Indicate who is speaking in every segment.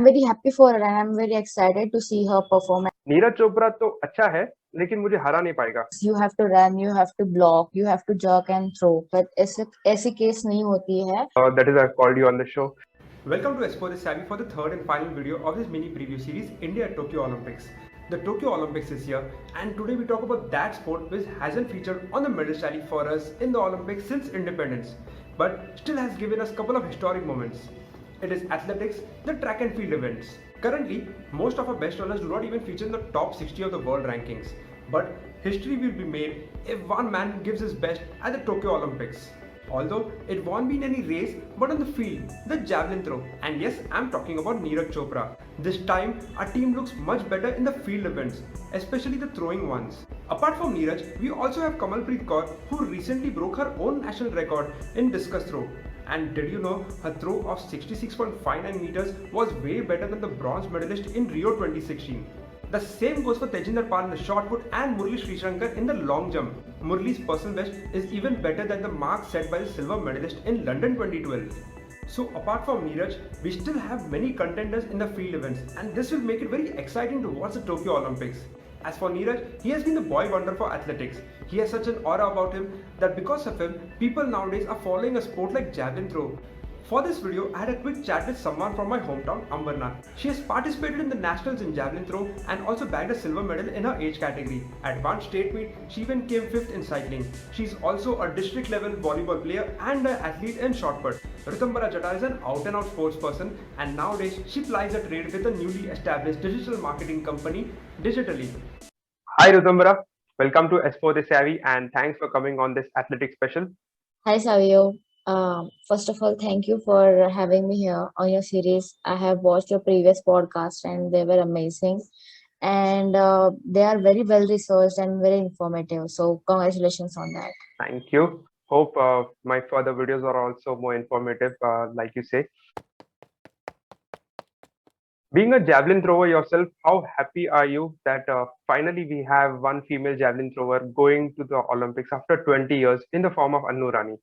Speaker 1: I'm very happy for her and I'm very excited to see her perform.
Speaker 2: Neeraj Chopra तो अच्छा है लेकिन मुझे हरा नहीं पाएगा.
Speaker 1: You have to run, you have to block, you have to jerk and throw, but ऐसी case नहीं होती है.
Speaker 2: That is why I called you on the show.
Speaker 3: Welcome to Expo the Savvy for the third and final video of this mini preview series, India at Tokyo Olympics. The Tokyo Olympics is here, and today we talk about that sport which hasn't featured on the medal tally for us in the Olympics since independence, but still has given us a couple of historic moments. It is athletics, the track and field events. Currently, most of our best runners do not even feature in the top 60 of the world rankings, but history will be made if one man gives his best at the Tokyo Olympics. Although it won't be in any race, but on the field, the javelin throw. And yes, I'm talking about Neeraj Chopra. This time, our team looks much better in the field events, especially the throwing ones. Apart from Neeraj, we also have Kamalpreet Kaur, who recently broke her own national record in discus throw. And did you know her throw of 66.59 meters was way better than the bronze medalist in Rio 2016. The same goes for Tejinder Pal in the shot put and Murali Srishankar in the long jump. Murali's personal best is even better than the mark set by the silver medalist in London 2012. So apart from Neeraj, we still have many contenders in the field events, and this will make it very exciting to watch the Tokyo Olympics. As for Neeraj, he has been the boy wonder for athletics. He has such an aura about him that because of him, people nowadays are following a sport like javelin throw. For this video, I had a quick chat with someone from my hometown, Ambernath. She has participated in the nationals in javelin throw and also bagged a silver medal in her age category. At one state meet, she even came 5th in cycling. She is also a district level volleyball player and an athlete in shot put. Ritambara Jattar is an out and out sports person, and nowadays she plies a trade with a newly established digital marketing company, Digitally.
Speaker 2: Hi Ritambara, welcome to Expo the Savvy and thanks for coming on this athletic special.
Speaker 1: Hi Savio. First of all, thank you for having me here on your series. I have watched your previous podcast and they were amazing. And they are very well researched and very informative. So congratulations on that.
Speaker 2: Thank you. Hope my further videos are also more informative, like you say. Being a javelin thrower yourself, how happy are you that finally we have one female javelin thrower going to the Olympics after 20 years in the form of Annu Rani?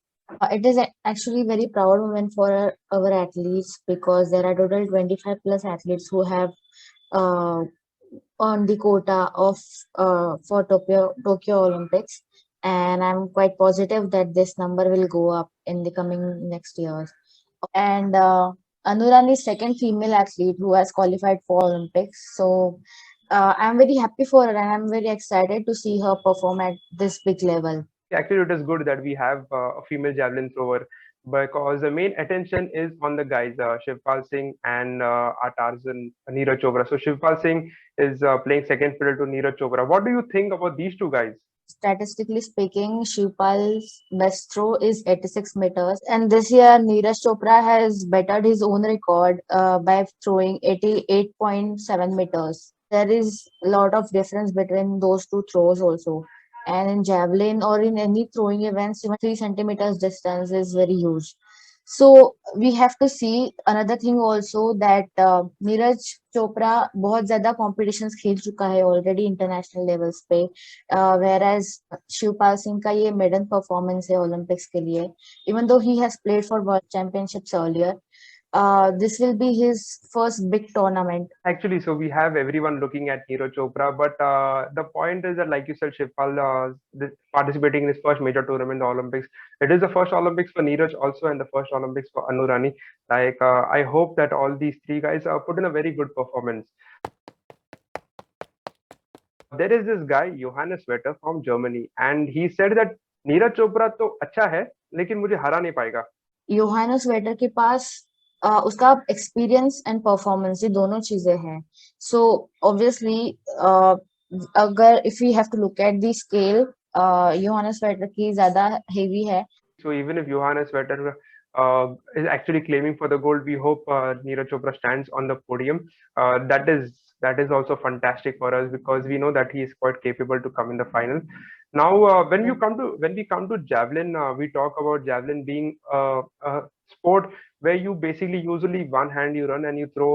Speaker 1: It is actually very proud moment for our athletes because there are total 25 plus athletes who have uh, earned the quota of for Tokyo Olympics, and I'm quite positive that this number will go up in the coming next years. And Anurani is second female athlete who has qualified for Olympics. So I'm very happy for her and I'm very excited to see her perform at this big level.
Speaker 2: Actually, it is good that we have a female javelin thrower because the main attention is on the guys, Shivpal Singh and our Tarzan, Neeraj Chopra. So Shivpal Singh is playing second fiddle to Neeraj Chopra. What do you think about these two guys?
Speaker 1: Statistically speaking, Shivpal's best throw is 86 meters, and this year Neeraj Chopra has bettered his own record by throwing 88.7 meters. There is a lot of difference between those two throws also. And in javelin or in any throwing events, even 3 centimeters distance is very huge. So we have to see another thing also that Neeraj Chopra बहुत ज्यादा competitions खेल चुका है already international levels पे whereas Shivpal Singh का ये medal performance है Olympics के लिए even though he has played for world championships earlier. This will be his first big tournament.
Speaker 2: Actually, so we have everyone looking at Neeraj Chopra, but the point is that, like you said, Shivpal participating in his first major tournament, the Olympics. It is the first Olympics for Neeraj also, and the first Olympics for Annu Rani. Like, I hope that all these three guys put in a very good performance. There is this guy, Johannes Vetter from Germany, and he said that Neeraj Chopra तो अच्छा है, लेकिन मुझे हरा नहीं पाएगा.
Speaker 1: योहानस waiter के पास उसका एक्सपीरियंस एंड परफॉर्मेंस ये दोनों चीजें हैं सो ऑब्वियसली अगर if you have to look at the scale योहानस वेटर की ज्यादा हेवी है.
Speaker 2: So even if Johannes Vetter is actually claiming for the gold, we hope Neeraj Chopra stands on the podium. That is also fantastic for us because we know that he is quite capable to come in the final. Now, when we come to javelin, we talk about javelin being a sport where you basically usually one hand you run and you throw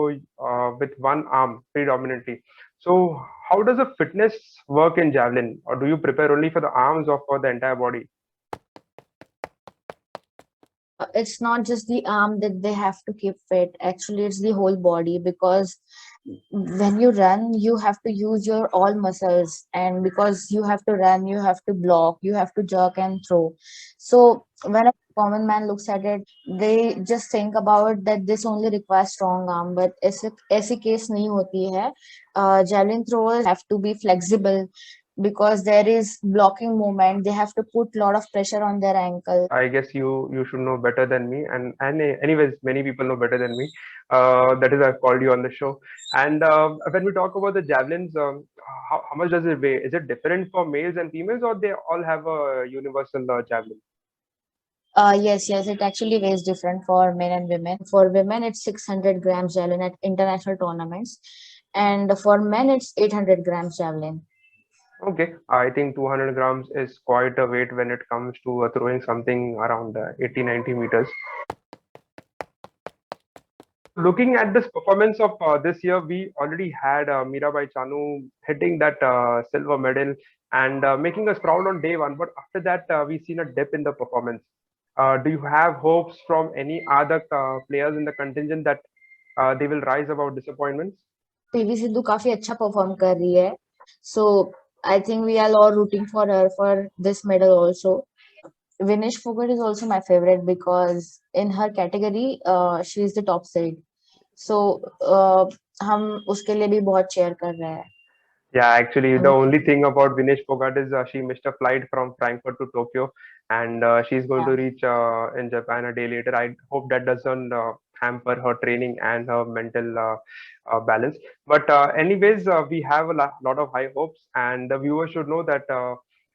Speaker 2: with one arm predominantly. So how does the fitness work in javelin, or do you prepare only for the arms or for the entire body?
Speaker 1: It's not just the arm that they have to keep fit. Actually, it's the whole body, because when you run, you have to use your all muscles, and because you have to run, you have to block, you have to jerk and throw. So when a common man looks at it, they just think about that this only requires strong arm, but ऐसी case नहीं होती है. Javelin throwers have to be flexible because there is blocking movement. They have to put a lot of pressure on their ankle.
Speaker 2: I guess you should know better than me, and anyways, many people know better than me. That is, I've called you on the show. And when we talk about the javelins, how much does it weigh? Is it different for males and females, or they all have a universal javelin?
Speaker 1: Yes, it actually weighs different for men and women. For women, it's 600 grams javelin at international tournaments, and for men, it's 800 grams javelin.
Speaker 2: Okay, I think 200 grams is quite a weight when it comes to throwing something around 80-90 meters. Looking at this performance of this year, we already had Mirabai Chanu hitting that silver medal and making us proud on day one. But after that, we've seen a dip in the performance. Do you have hopes from any other players in the contingent that they will rise above disappointments?
Speaker 1: PV Sidhu काफी अच्छा perform कर रही है, so I think we are all rooting for her for this medal also. Vinesh Fogart is also my favorite because in her category, she is the top seed. So हम उसके लिए भी बहुत cheer कर रहे हैं.
Speaker 2: Yeah, actually, the only thing about Vinesh Fogart is she missed a flight from Frankfurt to Tokyo, and she's going to reach in Japan a day later. I hope that doesn't hamper her training and her mental balance. But anyways, we have a lot of high hopes, and the viewers should know that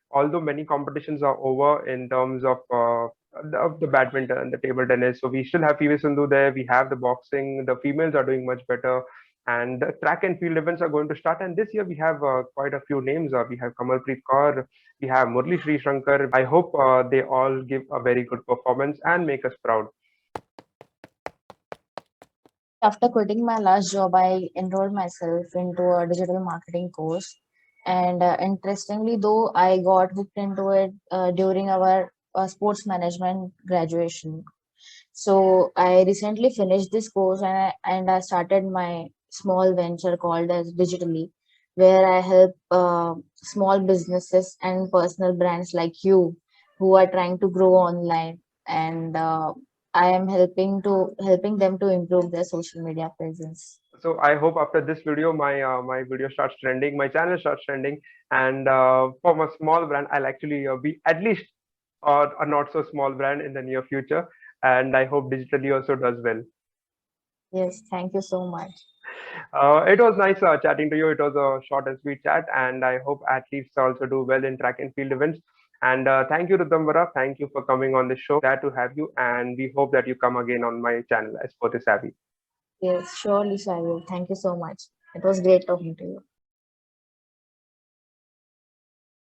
Speaker 2: although many competitions are over in terms of the badminton, the table tennis, so we still have PV Sindhu there. We have the boxing. The females are doing much better, and the track and field events are going to start. And this year we have quite a few names. We have Kamalpreet Kaur, we have Murli Sri Shankar. I hope they all give a very good performance and make us proud.
Speaker 1: After quitting my last job, I enrolled myself into a digital marketing course. And interestingly, though, I got hooked into it during our sports management graduation. So I recently finished this course, and I started my small venture called as Digitally, where I help small businesses and personal brands like you who are trying to grow online, and I am helping them to improve their social media presence.
Speaker 2: So I hope after this video, my video starts trending, my channel starts trending, and from a small brand, I'll actually be at least a not so small brand in the near future. And I hope Digitally also does well.
Speaker 1: Yes, thank you so much.
Speaker 2: It was nice chatting to you. It was a short and sweet chat, and I hope athletes also do well in track and field events. And thank you, Ridambara. Thank you for coming on the show. Glad to have you, and we hope that you come again on my channel as Sporty Savvy.
Speaker 1: Yes, surely, I will. Thank you so much. It was great talking to you.